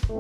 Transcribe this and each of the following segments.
¿Qué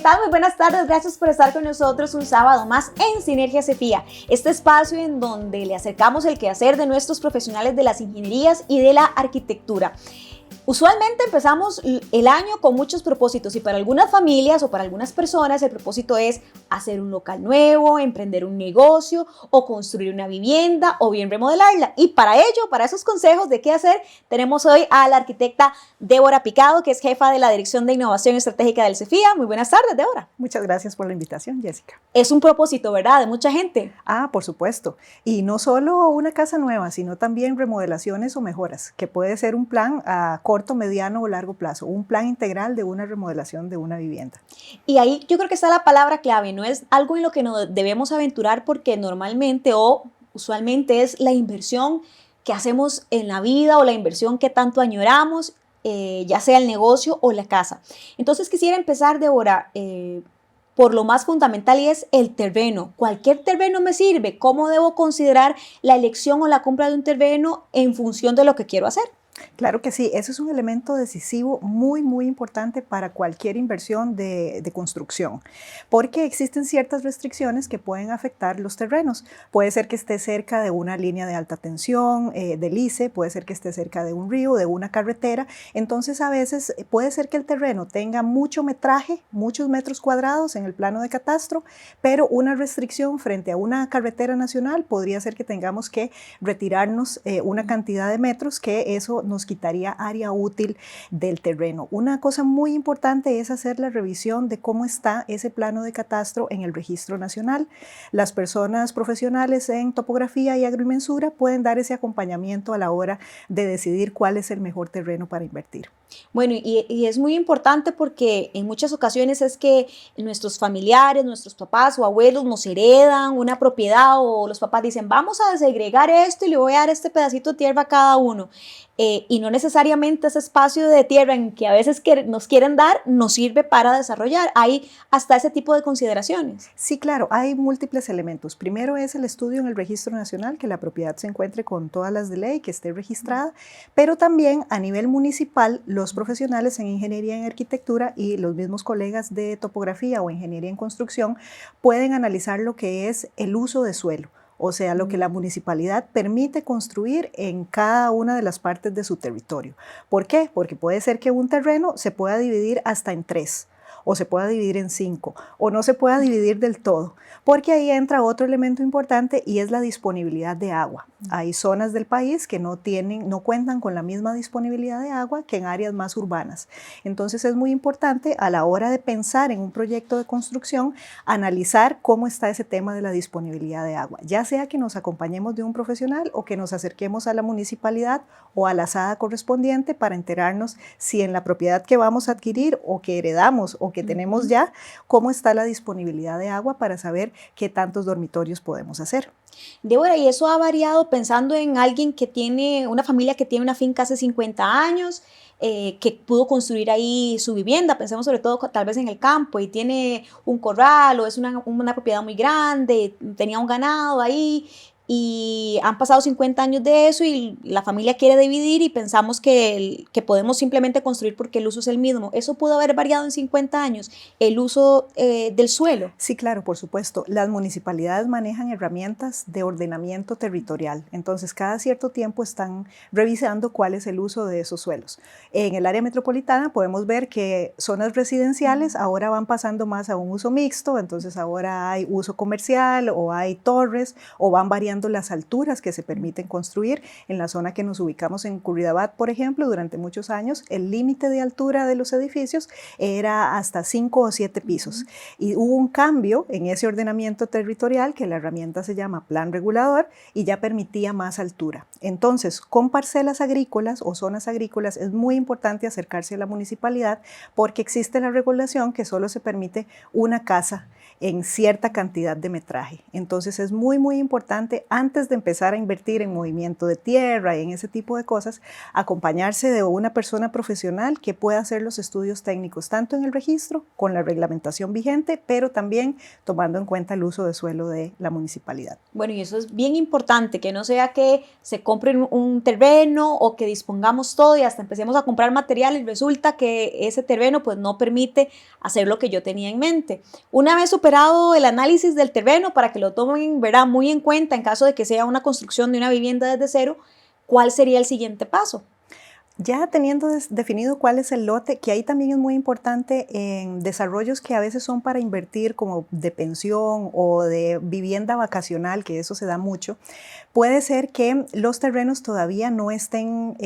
tal? Muy buenas tardes, gracias por estar con nosotros un sábado más en Sinergia CEFIA, este espacio en donde le acercamos el quehacer de nuestros profesionales de las ingenierías y de la arquitectura. Usualmente empezamos el año con muchos propósitos y para algunas familias o para algunas personas el propósito es hacer un local nuevo, emprender un negocio o construir una vivienda o bien remodelarla. Y para ello, para esos consejos de qué hacer, tenemos hoy a la arquitecta Débora Picado, que es jefa de la Dirección de Innovación Estratégica del CEFIA. Muy buenas tardes, Débora. Muchas gracias por la invitación, Jessica. Es un propósito, ¿verdad?, de mucha gente. Por supuesto. Y no solo una casa nueva, sino también remodelaciones o mejoras, que puede ser un plan a corto, mediano o largo plazo, un plan integral de una remodelación de una vivienda. Y ahí yo creo que está la palabra clave, no es algo en lo que nos debemos aventurar porque normalmente o usualmente es la inversión que hacemos en la vida o la inversión que tanto añoramos, ya sea el negocio o la casa. Entonces quisiera empezar, Débora, por lo más fundamental y es el terreno. Cualquier terreno me sirve. ¿Cómo debo considerar la elección o la compra de un terreno en función de lo que quiero hacer? Claro que sí, eso es un elemento decisivo muy importante para cualquier inversión de construcción, porque existen ciertas restricciones que pueden afectar los terrenos. Puede ser que esté cerca de una línea de alta tensión, del ICE, puede ser que esté cerca de un río, de una carretera. Entonces a veces puede ser que el terreno tenga mucho metraje, muchos metros cuadrados en el plano de catastro, pero una restricción frente a una carretera nacional podría ser que tengamos que retirarnos una cantidad de metros, que eso nos quitaría área útil del terreno. Una cosa muy importante es hacer la revisión de cómo está ese plano de catastro en el registro nacional. Las personas profesionales en topografía y agrimensura pueden dar ese acompañamiento a la hora de decidir cuál es el mejor terreno para invertir. Bueno, y es muy importante porque en muchas ocasiones es que nuestros familiares, nuestros papás o abuelos nos heredan una propiedad o los papás dicen vamos a desegregar esto y le voy a dar este pedacito de tierra a cada uno. Y no necesariamente ese espacio de tierra en que a veces nos quieren dar nos sirve para desarrollar. Hay hasta ese tipo de consideraciones. Sí, claro, hay múltiples elementos. Primero es el estudio en el registro nacional, que la propiedad se encuentre con todas las de ley, que esté registrada, pero también a nivel municipal, los profesionales en ingeniería en arquitectura y los mismos colegas de topografía o ingeniería en construcción pueden analizar lo que es el uso de suelo. O sea, lo que la municipalidad permite construir en cada una de las partes de su territorio. ¿Por qué? Porque puede ser que un terreno se pueda dividir hasta en 3, o se pueda dividir en 5, o no se pueda dividir del todo, porque ahí entra otro elemento importante y es la disponibilidad de agua. Hay zonas del país que no cuentan con la misma disponibilidad de agua que en áreas más urbanas. Entonces es muy importante a la hora de pensar en un proyecto de construcción, analizar cómo está ese tema de la disponibilidad de agua, ya sea que nos acompañemos de un profesional o que nos acerquemos a la municipalidad o a la SADA correspondiente para enterarnos si en la propiedad que vamos a adquirir o que heredamos o que tenemos ya, cómo está la disponibilidad de agua para saber qué tantos dormitorios podemos hacer. Débora, y eso ha variado pensando en alguien que tiene, una familia que tiene una finca hace 50 años, que pudo construir ahí su vivienda, pensemos sobre todo tal vez en el campo y tiene un corral o es una propiedad muy grande, tenía un ganado ahí y han pasado 50 años de eso y la familia quiere dividir y pensamos que podemos simplemente construir porque el uso es el mismo. ¿Eso pudo haber variado en 50 años, el uso del suelo? Sí, claro, por supuesto. Las municipalidades manejan herramientas de ordenamiento territorial. Entonces, cada cierto tiempo están revisando cuál es el uso de esos suelos. En el área metropolitana podemos ver que zonas residenciales ahora van pasando más a un uso mixto, entonces ahora hay uso comercial o hay torres o van variando midiendo las alturas que se permiten construir. En la zona que nos ubicamos en Curridabat, por ejemplo, durante muchos años, el límite de altura de los edificios era hasta 5 o 7 pisos. Y hubo un cambio en ese ordenamiento territorial, que la herramienta se llama plan regulador, y ya permitía más altura. Entonces, con parcelas agrícolas o zonas agrícolas es muy importante acercarse a la municipalidad, porque existe la regulación que solo se permite una casa en cierta cantidad de metraje. Entonces es muy, muy importante, antes de empezar a invertir en movimiento de tierra y en ese tipo de cosas, acompañarse de una persona profesional que pueda hacer los estudios técnicos, tanto en el registro, con la reglamentación vigente, pero también tomando en cuenta el uso de suelo de la municipalidad. Bueno, y eso es bien importante, que no sea que se compre un terreno o que dispongamos todo y hasta empecemos a comprar material y resulta que ese terreno pues no permite hacer lo que yo tenía en mente. Una vez superado el análisis del terreno, para que lo tomen, ¿verdad?, muy en cuenta en caso de que sea una construcción de una vivienda desde cero, ¿cuál sería el siguiente paso? Ya teniendo definido cuál es el lote, que ahí también es muy importante en desarrollos que a veces son para invertir, como de pensión o de vivienda vacacional, que eso se da mucho, puede ser que los terrenos todavía no estén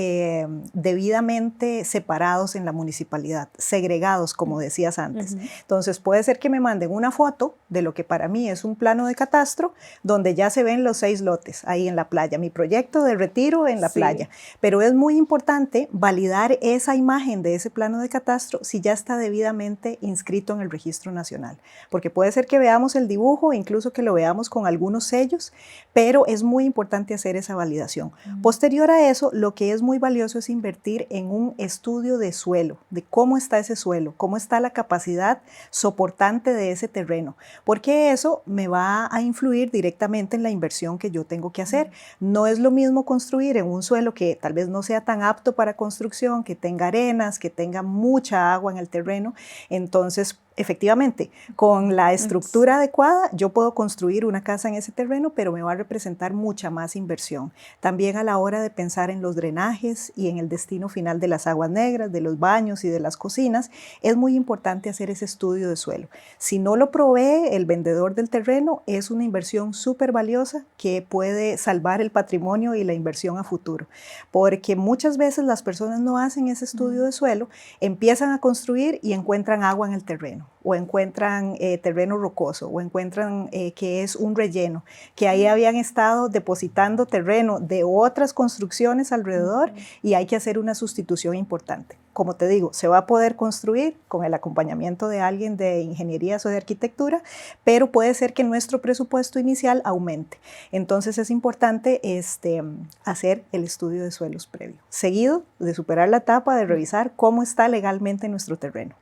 debidamente separados en la municipalidad, segregados, como decías antes. Entonces puede ser que me manden una foto de lo que para mí es un plano de catastro, donde ya se ven los 6 lotes ahí en la playa, mi proyecto de retiro en la playa, pero es muy importante validar esa imagen de ese plano de catastro si ya está debidamente inscrito en el Registro Nacional, porque puede ser que veamos el dibujo, incluso que lo veamos con algunos sellos, pero es muy importante hacer esa validación. Posterior a eso, lo que es muy valioso es invertir en un estudio de suelo, de cómo está ese suelo, cómo está la capacidad soportante de ese terreno, porque eso me va a influir directamente en la inversión que yo tengo que hacer. No es lo mismo construir en un suelo que tal vez no sea tan apto para construcción, que tenga arenas, que tenga mucha agua en el terreno. Entonces, efectivamente, con la estructura adecuada, yo puedo construir una casa en ese terreno, pero me va a representar mucha más inversión. También a la hora de pensar en los drenajes y en el destino final de las aguas negras, de los baños y de las cocinas, es muy importante hacer ese estudio de suelo. Si no lo provee el vendedor del terreno, es una inversión súper valiosa que puede salvar el patrimonio y la inversión a futuro, porque muchas veces las personas no hacen ese estudio de suelo, empiezan a construir y encuentran agua en el terreno, o encuentran terreno rocoso, o encuentran que es un relleno, que ahí habían estado depositando terreno de otras construcciones alrededor y hay que hacer una sustitución importante. Como te digo, se va a poder construir con el acompañamiento de alguien de ingenierías o de arquitectura, pero puede ser que nuestro presupuesto inicial aumente. Entonces es importante hacer el estudio de suelos previo, seguido de superar la etapa de revisar cómo está legalmente nuestro terreno.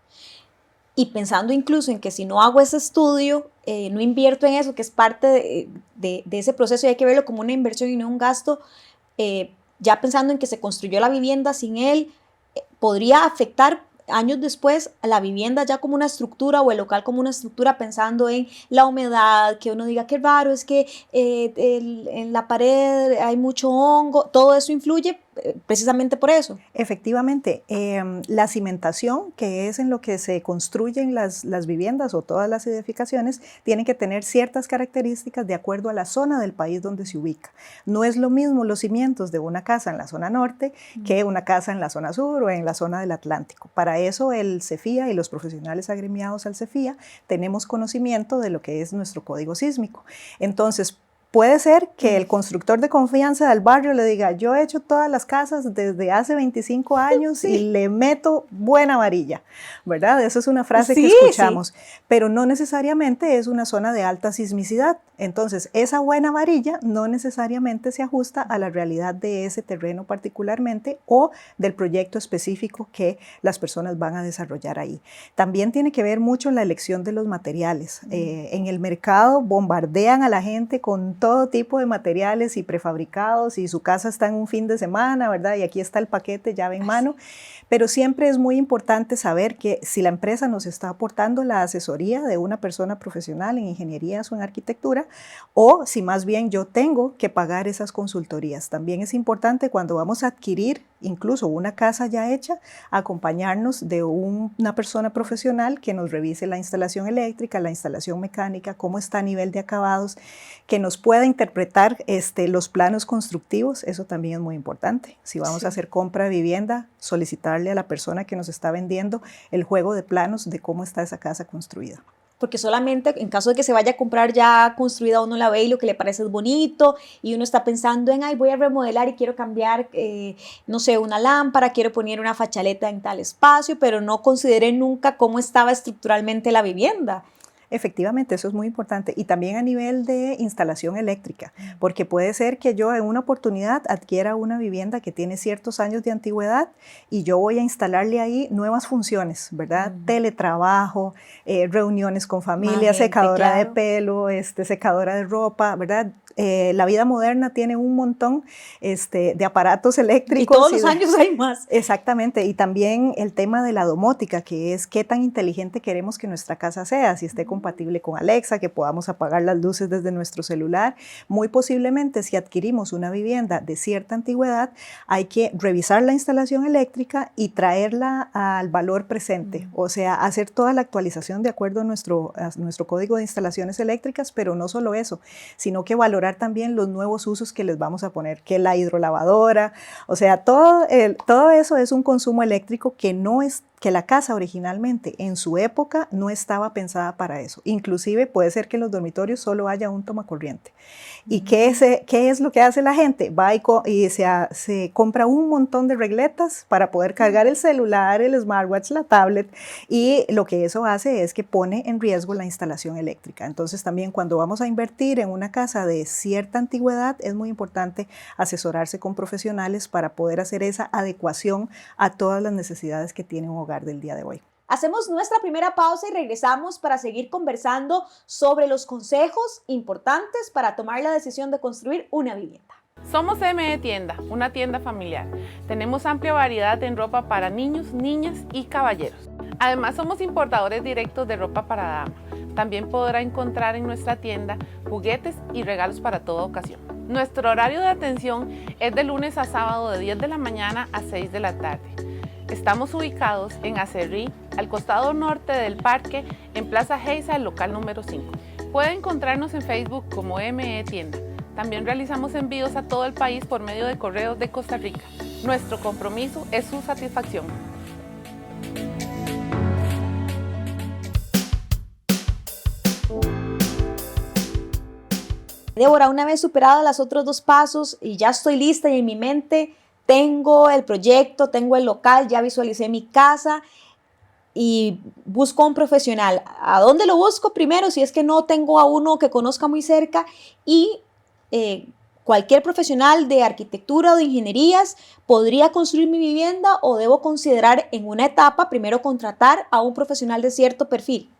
Y pensando incluso en que si no hago ese estudio, no invierto en eso, que es parte de ese proceso y hay que verlo como una inversión y no un gasto, ya pensando en que se construyó la vivienda sin él, podría afectar años después a la vivienda ya como una estructura o el local como una estructura, pensando en la humedad, que uno diga qué raro, es que en la pared hay mucho hongo, todo eso influye precisamente por eso. Efectivamente, la cimentación, que es en lo que se construyen las viviendas o todas las edificaciones, tienen que tener ciertas características de acuerdo a la zona del país donde se ubica. No es lo mismo los cimientos de una casa en la zona norte que una casa en la zona sur o en la zona del Atlántico. Para eso el CEFIA y los profesionales agremiados al CEFIA tenemos conocimiento de lo que es nuestro código sísmico. Entonces, puede ser que el constructor de confianza del barrio le diga, yo he hecho todas las casas desde hace 25 años y le meto buena varilla, ¿verdad? Esa es una frase que escuchamos, pero no necesariamente es una zona de alta sismicidad. Entonces, esa buena varilla no necesariamente se ajusta a la realidad de ese terreno particularmente o del proyecto específico que las personas van a desarrollar ahí. También tiene que ver mucho la elección de los materiales. En el mercado bombardean a la gente con todo tipo de materiales y prefabricados y su casa está en un fin de semana, ¿verdad? Y aquí está el paquete llave en mano. pero siempre es muy importante saber que si la empresa nos está aportando la asesoría de una persona profesional en ingenierías o en arquitectura, o si más bien yo tengo que pagar esas consultorías. También es importante cuando vamos a adquirir incluso una casa ya hecha, acompañarnos de una persona profesional que nos revise la instalación eléctrica, la instalación mecánica, cómo está a nivel de acabados, que nos pueda interpretar los planos constructivos. Eso también es muy importante. Si vamos a hacer compra de vivienda, solicitarle a la persona que nos está vendiendo el juego de planos de cómo está esa casa construida. Porque solamente en caso de que se vaya a comprar ya construida, uno la ve y lo que le parece es bonito y uno está pensando en, ay, voy a remodelar y quiero cambiar, no sé, una lámpara, quiero poner una fachaleta en tal espacio, pero no consideré nunca cómo estaba estructuralmente la vivienda. Efectivamente, eso es muy importante. Y también a nivel de instalación eléctrica, porque puede ser que yo en una oportunidad adquiera una vivienda que tiene ciertos años de antigüedad y yo voy a instalarle ahí nuevas funciones, ¿verdad? Teletrabajo, reuniones con familia, secadora de pelo, secadora de ropa, ¿verdad? La vida moderna tiene un montón de aparatos eléctricos. Y todos los años hay más. Exactamente, y también el tema de la domótica, que es qué tan inteligente queremos que nuestra casa sea, si esté compatible con Alexa, que podamos apagar las luces desde nuestro celular. Muy posiblemente, si adquirimos una vivienda de cierta antigüedad, hay que revisar la instalación eléctrica y traerla al valor presente, o sea, hacer toda la actualización de acuerdo a nuestro código de instalaciones eléctricas, pero no solo eso, sino que valorar también los nuevos usos que les vamos a poner, que la hidrolavadora, o sea, todo eso es un consumo eléctrico que la casa originalmente en su época no estaba pensada para eso. Inclusive puede ser que en los dormitorios solo haya un tomacorriente. ¿Y qué es lo que hace la gente? Va y se compra un montón de regletas para poder cargar el celular, el smartwatch, la tablet, y lo que eso hace es que pone en riesgo la instalación eléctrica. Entonces también cuando vamos a invertir en una casa de cierta antigüedad es muy importante asesorarse con profesionales para poder hacer esa adecuación a todas las necesidades que tiene un hogar del día de hoy. Hacemos nuestra primera pausa y regresamos para seguir conversando sobre los consejos importantes para tomar la decisión de construir una vivienda. Somos ME Tienda, una tienda familiar. Tenemos amplia variedad en ropa para niños, niñas y caballeros. Además, somos importadores directos de ropa para dama. También podrá encontrar en nuestra tienda juguetes y regalos para toda ocasión. Nuestro horario de atención es de lunes a sábado de 10 de la mañana a 6 de la tarde. Estamos ubicados en Acerrí, al costado norte del parque, en Plaza Geisa, el local número 5. Puede encontrarnos en Facebook como ME Tienda. También realizamos envíos a todo el país por medio de correos de Costa Rica. Nuestro compromiso es su satisfacción. Débora, una vez superada los otros dos pasos y ya estoy lista y en mi mente tengo el proyecto, tengo el local, ya visualicé mi casa y busco un profesional. ¿A dónde lo busco primero? Si es que no tengo a uno que conozca muy cerca y cualquier profesional de arquitectura o de ingenierías podría construir mi vivienda o debo considerar en una etapa primero contratar a un profesional de cierto perfil.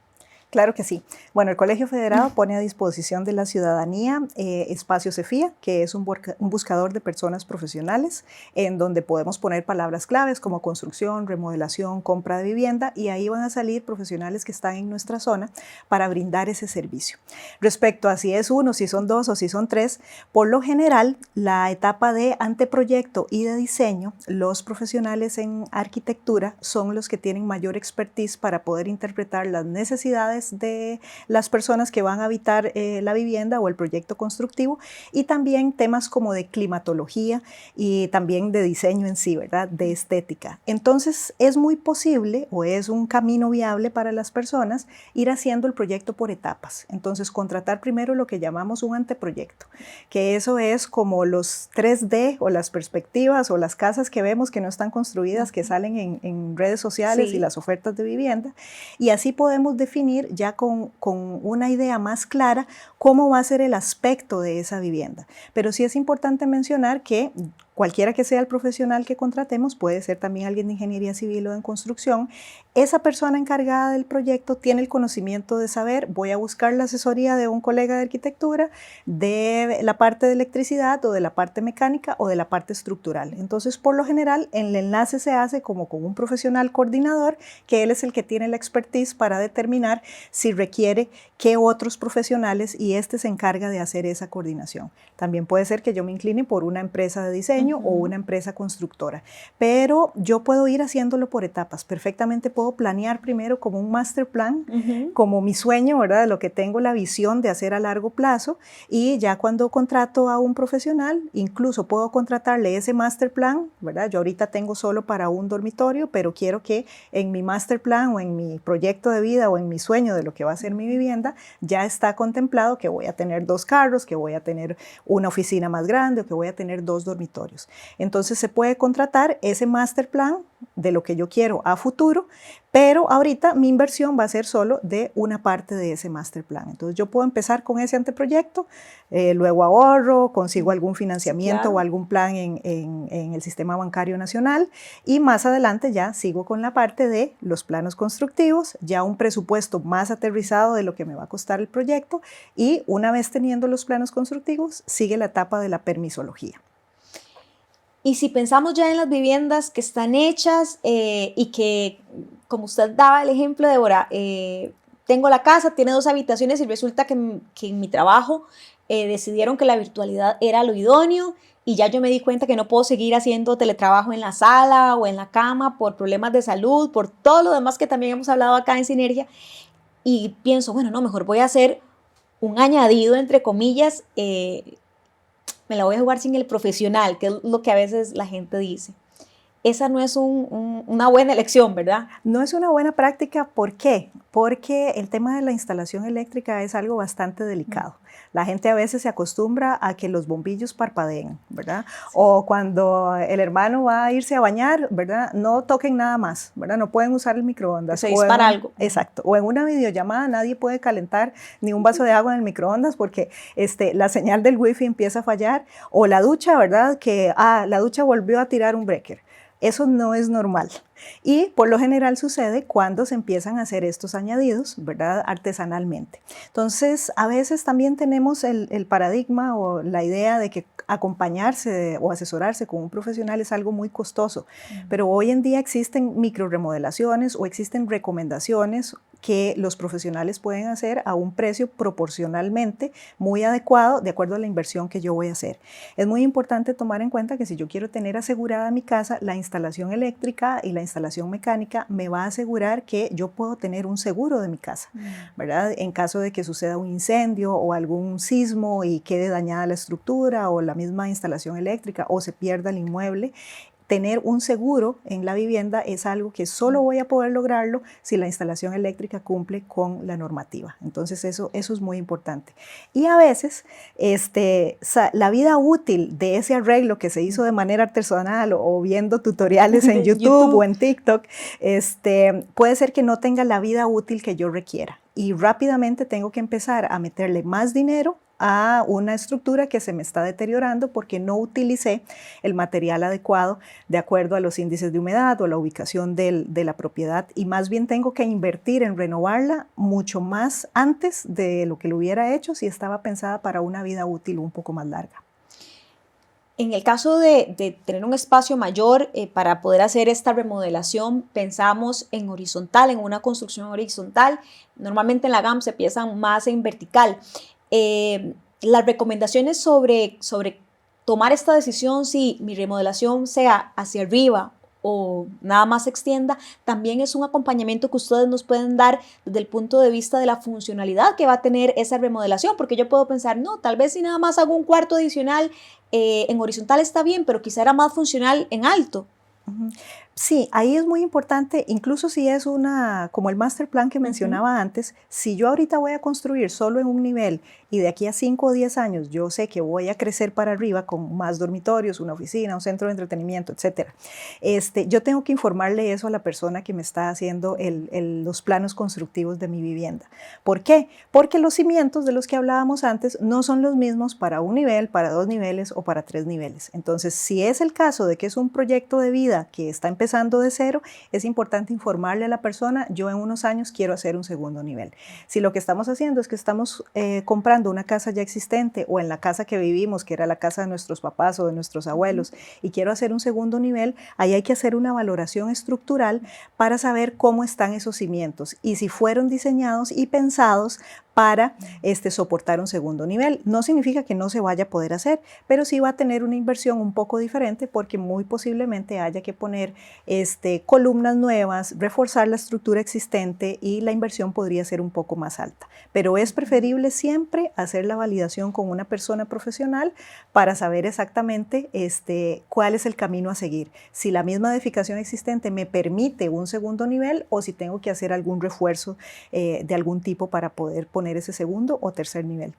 Claro que sí. Bueno, el Colegio Federado pone a disposición de la ciudadanía Espacio Cefía, que es un buscador de personas profesionales en donde podemos poner palabras claves como construcción, remodelación, compra de vivienda y ahí van a salir profesionales que están en nuestra zona para brindar ese servicio. Respecto a si es uno, si son dos o si son tres, por lo general la etapa de anteproyecto y de diseño, los profesionales en arquitectura son los que tienen mayor expertise para poder interpretar las necesidades de las personas que van a habitar la vivienda o el proyecto constructivo y también temas como de climatología y también de diseño en sí, ¿verdad? De estética. Entonces es muy posible o es un camino viable para las personas ir haciendo el proyecto por etapas. Entonces contratar primero lo que llamamos un anteproyecto, que eso es como los 3D o las perspectivas o las casas que vemos que no están construidas, que salen en redes sociales y las ofertas de vivienda y así podemos definir ya con una idea más clara cómo va a ser el aspecto de esa vivienda. Pero sí es importante mencionar que cualquiera que sea el profesional que contratemos, puede ser también alguien de ingeniería civil o en construcción, esa persona encargada del proyecto tiene el conocimiento de saber, voy a buscar la asesoría de un colega de arquitectura, de la parte de electricidad o de la parte mecánica o de la parte estructural. Entonces, por lo general, el enlace se hace como con un profesional coordinador, que él es el que tiene la expertise para determinar si requiere qué otros profesionales y este se encarga de hacer esa coordinación. También puede ser que yo me incline por una empresa de diseño o una empresa constructora, pero yo puedo ir haciéndolo por etapas. Perfectamente puedo planear primero como un master plan, como mi sueño, ¿verdad? De lo que tengo la visión de hacer a largo plazo, y ya cuando contrato a un profesional, incluso puedo contratarle ese master plan, ¿verdad? Yo ahorita tengo solo para un dormitorio, pero quiero que en mi master plan o en mi proyecto de vida o en mi sueño de lo que va a ser mi vivienda, ya está contemplado que voy a tener 2 carros, que voy a tener una oficina más grande o que voy a tener 2 dormitorios. Entonces se puede contratar ese master plan de lo que yo quiero a futuro, pero ahorita mi inversión va a ser solo de una parte de ese master plan. Entonces yo puedo empezar con ese anteproyecto, luego ahorro, consigo algún financiamiento, claro, o algún plan en el sistema bancario nacional, y más adelante ya sigo con la parte de los planos constructivos, ya un presupuesto más aterrizado de lo que me va a costar el proyecto, y una vez teniendo los planos constructivos sigue la etapa de la permisología. Y si pensamos ya en las viviendas que están hechas y que, como usted daba el ejemplo, Débora, tengo la casa, tiene 2 habitaciones y resulta que en mi trabajo decidieron que la virtualidad era lo idóneo y ya yo me di cuenta que no puedo seguir haciendo teletrabajo en la sala o en la cama por problemas de salud, por todo lo demás que también hemos hablado acá en Sinergia, y pienso, bueno, no, mejor voy a hacer un añadido, entre comillas, me la voy a jugar sin el profesional, que es lo que a veces la gente dice. Esa no es una buena elección, ¿verdad? No es una buena práctica. ¿Por qué? Porque el tema de la instalación eléctrica es algo bastante delicado. La gente a veces se acostumbra a que los bombillos parpadeen, ¿verdad? Sí. O cuando el hermano va a irse a bañar, ¿verdad? No toquen nada más, ¿verdad? No pueden usar el microondas. Se dispara algo. Exacto. O en una videollamada nadie puede calentar ni un vaso de agua en el microondas porque la señal del wifi empieza a fallar. O la ducha, ¿verdad? Que la ducha volvió a tirar un breaker. Eso no es normal. Y por lo general sucede cuando se empiezan a hacer estos añadidos, ¿verdad? Artesanalmente. Entonces, a veces también tenemos el paradigma o la idea de que acompañarse o asesorarse con un profesional es algo muy costoso. Pero hoy en día existen microremodelaciones o existen recomendaciones que los profesionales pueden hacer a un precio proporcionalmente muy adecuado de acuerdo a la inversión que yo voy a hacer. Es muy importante tomar en cuenta que si yo quiero tener asegurada mi casa, la instalación eléctrica y la instalación mecánica me va a asegurar que yo puedo tener un seguro de mi casa, ¿verdad? En caso de que suceda un incendio o algún sismo y quede dañada la estructura o la misma instalación eléctrica o se pierda el inmueble, tener un seguro en la vivienda es algo que solo voy a poder lograrlo si la instalación eléctrica cumple con la normativa. Entonces eso es muy importante. Y a veces la vida útil de ese arreglo que se hizo de manera artesanal o viendo tutoriales en YouTube o en TikTok, puede ser que no tenga la vida útil que yo requiera. Y rápidamente tengo que empezar a meterle más dinero a una estructura que se me está deteriorando porque no utilicé el material adecuado de acuerdo a los índices de humedad o la ubicación de la propiedad, y más bien tengo que invertir en renovarla mucho más antes de lo que lo hubiera hecho si estaba pensada para una vida útil un poco más larga. En el caso de tener un espacio mayor para poder hacer esta remodelación, pensamos en horizontal, en una construcción horizontal. Normalmente en la GAM se piensan más en vertical. Las recomendaciones sobre tomar esta decisión, si mi remodelación sea hacia arriba o nada más se extienda, también es un acompañamiento que ustedes nos pueden dar desde el punto de vista de la funcionalidad que va a tener esa remodelación, porque yo puedo pensar, no, tal vez si nada más hago un cuarto adicional en horizontal está bien, pero quizá era más funcional en alto. Sí, ahí es muy importante, incluso si es como el master plan que mencionaba antes, si yo ahorita voy a construir solo en un nivel y de aquí a 5 o 10 años yo sé que voy a crecer para arriba con más dormitorios, una oficina, un centro de entretenimiento, etcétera, yo tengo que informarle eso a la persona que me está haciendo los planos constructivos de mi vivienda. ¿Por qué? Porque los cimientos de los que hablábamos antes no son los mismos para un nivel, para 2 niveles o para 3 niveles. Entonces, si es el caso de que es un proyecto de vida que está empezando de cero, es importante informarle a la persona, yo en unos años quiero hacer un segundo nivel. Si lo que estamos haciendo es que estamos comprando una casa ya existente o en la casa que vivimos, que era la casa de nuestros papás o de nuestros abuelos, y quiero hacer un segundo nivel, ahí hay que hacer una valoración estructural para saber cómo están esos cimientos y si fueron diseñados y pensados para soportar un segundo nivel. No significa que no se vaya a poder hacer, pero sí va a tener una inversión un poco diferente porque muy posiblemente haya que poner columnas nuevas, reforzar la estructura existente y la inversión podría ser un poco más alta. Pero es preferible siempre hacer la validación con una persona profesional para saber exactamente cuál es el camino a seguir. Si la misma edificación existente me permite un segundo nivel o si tengo que hacer algún refuerzo de algún tipo para poder poner ese segundo o tercer nivel.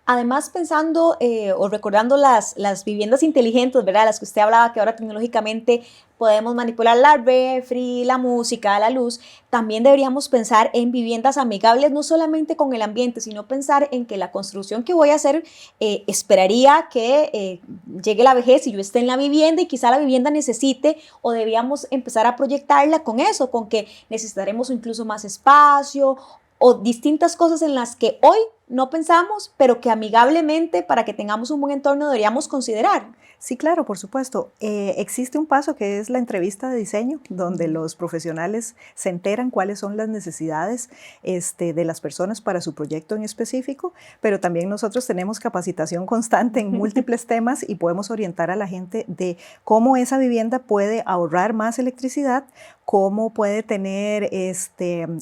Además, pensando o recordando las viviendas inteligentes, ¿verdad? Las que usted hablaba, que ahora tecnológicamente podemos manipular la refri, la música, la luz, también deberíamos pensar en viviendas amigables, no solamente con el ambiente, sino pensar en que la construcción que voy a hacer esperaría que llegue la vejez y yo esté en la vivienda y quizá la vivienda necesite o debíamos empezar a proyectarla con eso, con que necesitaremos incluso más espacio o distintas cosas en las que hoy no pensamos, pero que amigablemente para que tengamos un buen entorno deberíamos considerar. Sí, claro, por supuesto. Existe un paso que es la entrevista de diseño, donde los profesionales se enteran cuáles son las necesidades de las personas para su proyecto en específico, pero también nosotros tenemos capacitación constante en múltiples temas y podemos orientar a la gente de cómo esa vivienda puede ahorrar más electricidad, cómo puede tener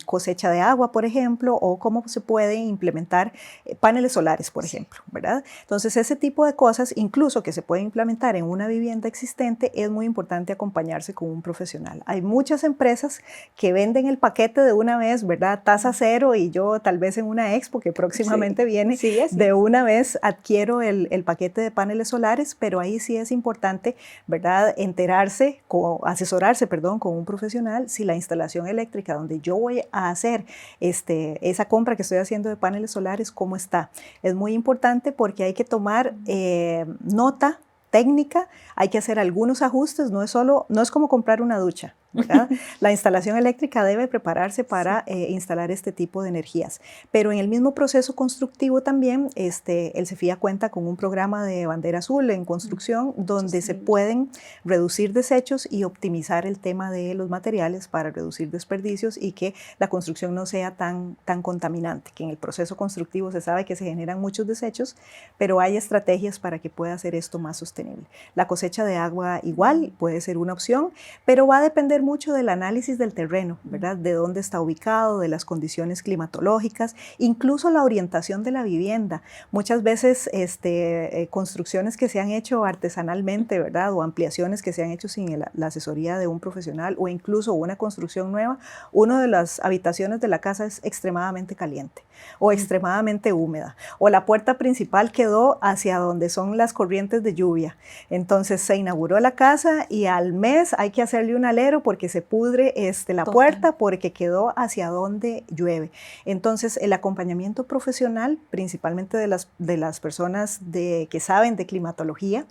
cosecha de agua, por ejemplo, o cómo se puede implementar paneles solares, por ejemplo, ¿verdad? Entonces, ese tipo de cosas, incluso que se pueden implementar en una vivienda existente, es muy importante acompañarse con un profesional. Hay muchas empresas que venden el paquete de una vez, ¿verdad? Tasa cero y yo tal vez en una expo que próximamente viene, de una vez adquiero el paquete de paneles solares, pero ahí sí es importante, ¿verdad? Asesorarse con un profesional si la instalación eléctrica donde yo voy a hacer esa compra que estoy haciendo de paneles solares, ¿cómo está? Es muy importante porque hay que tomar nota técnica, hay que hacer algunos ajustes, no es como comprar una ducha, ¿verdad? La instalación eléctrica debe prepararse para instalar este tipo de energías, pero en el mismo proceso constructivo también el CEFIA cuenta con un programa de bandera azul en construcción donde se pueden reducir desechos y optimizar el tema de los materiales para reducir desperdicios y que la construcción no sea tan contaminante, que en el proceso constructivo se sabe que se generan muchos desechos, pero hay estrategias para que pueda hacer esto más sostenible. La cosecha de agua igual puede ser una opción, pero va a depender mucho del análisis del terreno, ¿verdad? De dónde está ubicado, de las condiciones climatológicas, incluso la orientación de la vivienda. Muchas veces construcciones que se han hecho artesanalmente, ¿verdad? O ampliaciones que se han hecho sin la asesoría de un profesional o incluso una construcción nueva, una de las habitaciones de la casa es extremadamente caliente o extremadamente húmeda o la puerta principal quedó hacia donde son las corrientes de lluvia. Entonces se inauguró la casa y al mes hay que hacerle un alero porque se pudre la puerta porque quedó hacia donde llueve. Entonces el acompañamiento profesional, principalmente de las personas que saben de climatología,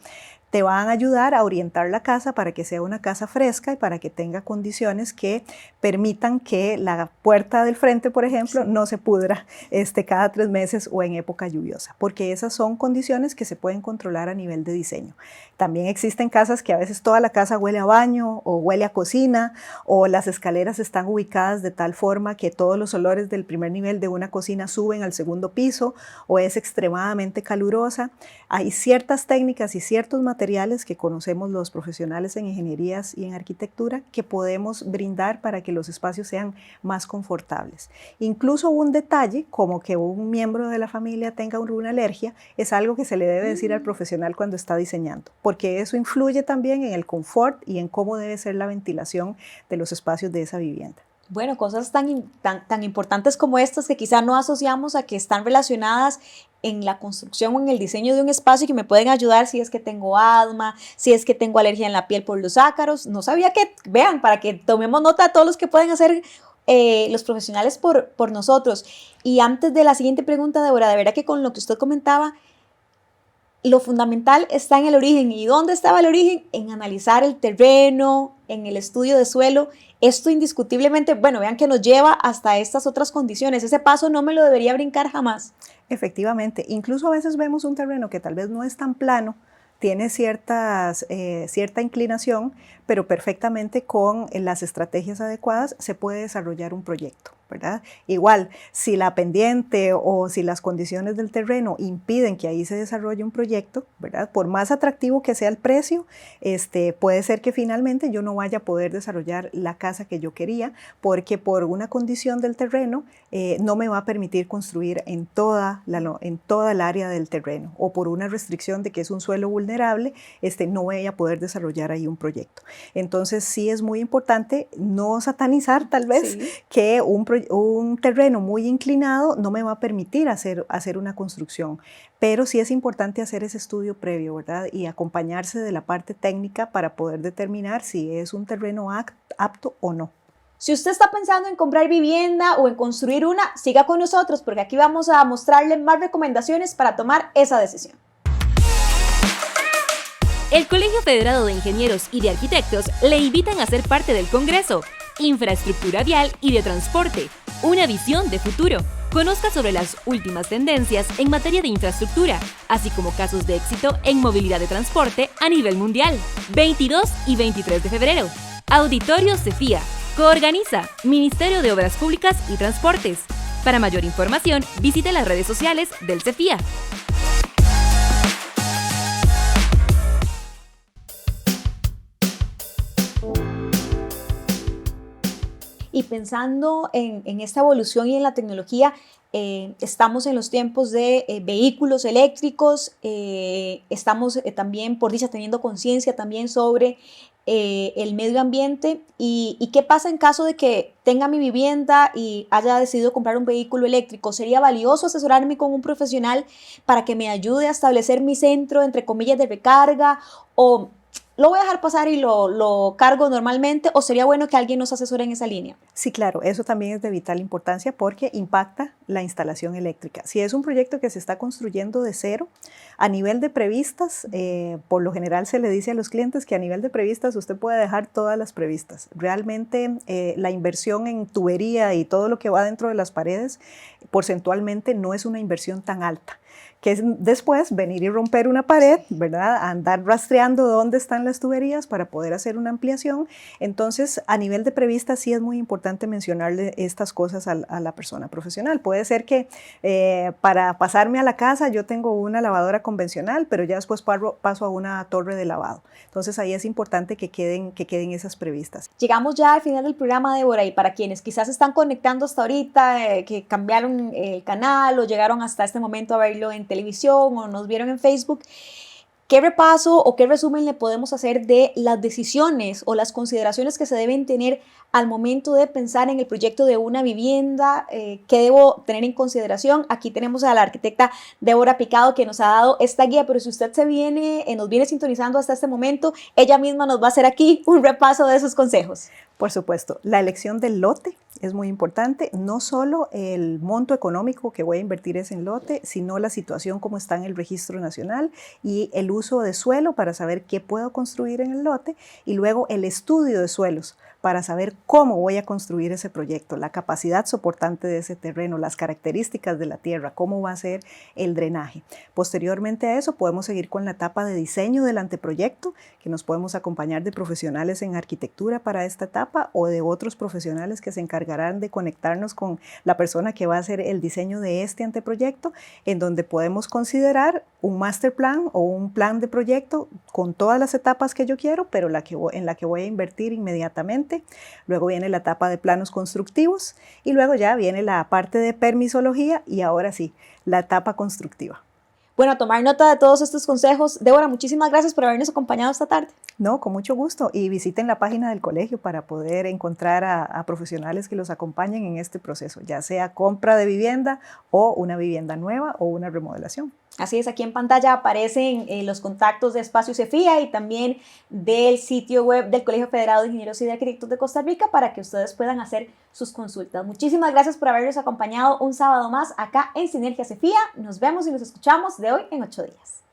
te van a ayudar a orientar la casa para que sea una casa fresca y para que tenga condiciones que permitan que la puerta del frente, por ejemplo, no se pudra cada 3 meses o en época lluviosa, porque esas son condiciones que se pueden controlar a nivel de diseño. También existen casas que a veces toda la casa huele a baño o huele a cocina o las escaleras están ubicadas de tal forma que todos los olores del primer nivel de una cocina suben al segundo piso o es extremadamente calurosa. Hay ciertas técnicas y ciertos materiales materiales que conocemos los profesionales en ingenierías y en arquitectura que podemos brindar para que los espacios sean más confortables. Incluso un detalle como que un miembro de la familia tenga una alergia es algo que se le debe decir al profesional cuando está diseñando, porque eso influye también en el confort y en cómo debe ser la ventilación de los espacios de esa vivienda. Bueno, cosas tan importantes como estas que quizá no asociamos a que están relacionadas en la construcción o en el diseño de un espacio y que me pueden ayudar si es que tengo asma, si es que tengo alergia en la piel por los ácaros. No sabía que, vean, para que tomemos nota de todos los que pueden hacer los profesionales por nosotros. Y antes de la siguiente pregunta, Débora, de verdad que con lo que usted comentaba, lo fundamental está en el origen. ¿Y dónde estaba el origen? En analizar el terreno, en el estudio de suelo. Esto indiscutiblemente, bueno, vean que nos lleva hasta estas otras condiciones. Ese paso no me lo debería brincar jamás. Efectivamente, incluso a veces vemos un terreno que tal vez no es tan plano, tiene cierta inclinación, pero perfectamente con las estrategias adecuadas se puede desarrollar un proyecto, ¿verdad? Igual, si la pendiente o si las condiciones del terreno impiden que ahí se desarrolle un proyecto, ¿verdad? Por más atractivo que sea el precio, puede ser que finalmente yo no vaya a poder desarrollar la casa que yo quería, porque por una condición del terreno no me va a permitir construir en toda el área del terreno, o por una restricción de que es un suelo vulnerable, no voy a poder desarrollar ahí un proyecto. Entonces sí es muy importante no satanizar tal vez que un terreno muy inclinado no me va a permitir hacer una construcción, pero sí es importante hacer ese estudio previo, ¿verdad? Y acompañarse de la parte técnica para poder determinar si es un terreno apto o no. Si usted está pensando en comprar vivienda o en construir una, siga con nosotros porque aquí vamos a mostrarle más recomendaciones para tomar esa decisión. El Colegio Federado de Ingenieros y de Arquitectos le invitan a ser parte del Congreso Infraestructura Vial y de Transporte, una visión de futuro. Conozca sobre las últimas tendencias en materia de infraestructura, así como casos de éxito en movilidad de transporte a nivel mundial. 22 y 23 de febrero. Auditorio CEFIA. Coorganiza Ministerio de Obras Públicas y Transportes. Para mayor información, visite las redes sociales del CEFIA. Y pensando en esta evolución y en la tecnología, estamos en los tiempos de vehículos eléctricos, estamos también, por dicha, teniendo conciencia también sobre el medio ambiente y qué pasa en caso de que tenga mi vivienda y haya decidido comprar un vehículo eléctrico. ¿Sería valioso asesorarme con un profesional para que me ayude a establecer mi centro, entre comillas, de recarga, o lo voy a dejar pasar y lo cargo normalmente, o sería bueno que alguien nos asesore en esa línea? Sí, claro, eso también es de vital importancia porque impacta la instalación eléctrica. Si es un proyecto que se está construyendo de cero, a nivel de previstas, por lo general se le dice a los clientes que a nivel de previstas usted puede dejar todas las previstas. Realmente la inversión en tubería y todo lo que va dentro de las paredes, porcentualmente no es una inversión tan alta, que es después venir y romper una pared, ¿verdad? Andar rastreando dónde están las tuberías para poder hacer una ampliación. Entonces, a nivel de prevista sí es muy importante mencionarle estas cosas a la persona profesional. Puede ser que para pasarme a la casa yo tengo una lavadora convencional, pero ya después paso a una torre de lavado. Entonces, ahí es importante que queden esas previstas. Llegamos ya al final del programa, Débora, y para quienes quizás están conectando hasta ahorita, que cambiaron el canal o llegaron hasta este momento a verlo en televisión o nos vieron en Facebook, ¿qué repaso o qué resumen le podemos hacer de las decisiones o las consideraciones que se deben tener al momento de pensar en el proyecto de una vivienda? ¿Qué debo tener en consideración? Aquí tenemos a la arquitecta Débora Picado que nos ha dado esta guía, pero si usted nos viene sintonizando hasta este momento, ella misma nos va a hacer aquí un repaso de esos consejos. Por supuesto, la elección del lote es muy importante, no solo el monto económico que voy a invertir en ese lote, sino la situación como está en el registro nacional y el uso de suelo para saber qué puedo construir en el lote, y luego el estudio de suelos para saber cómo voy a construir ese proyecto, la capacidad soportante de ese terreno, las características de la tierra, cómo va a ser el drenaje. Posteriormente a eso podemos seguir con la etapa de diseño del anteproyecto, que nos podemos acompañar de profesionales en arquitectura para esta etapa o de otros profesionales que se encargarán de conectarnos con la persona que va a hacer el diseño de este anteproyecto, en donde podemos considerar un master plan o un plan de proyecto con todas las etapas que yo quiero, pero en la que voy a invertir inmediatamente. Luego viene la etapa de planos constructivos y luego ya viene la parte de permisología y ahora sí, la etapa constructiva. Bueno, tomar nota de todos estos consejos. Débora, muchísimas gracias por habernos acompañado esta tarde. No, con mucho gusto. Y visiten la página del colegio para poder encontrar a profesionales que los acompañen en este proceso, ya sea compra de vivienda o una vivienda nueva o una remodelación. Así es, aquí en pantalla aparecen los contactos de Espacio Cefía y también del sitio web del Colegio Federado de Ingenieros y de Arquitectos de Costa Rica para que ustedes puedan hacer sus consultas. Muchísimas gracias por habernos acompañado un sábado más acá en Sinergia Cefía. Nos vemos y nos escuchamos de hoy en 8 días.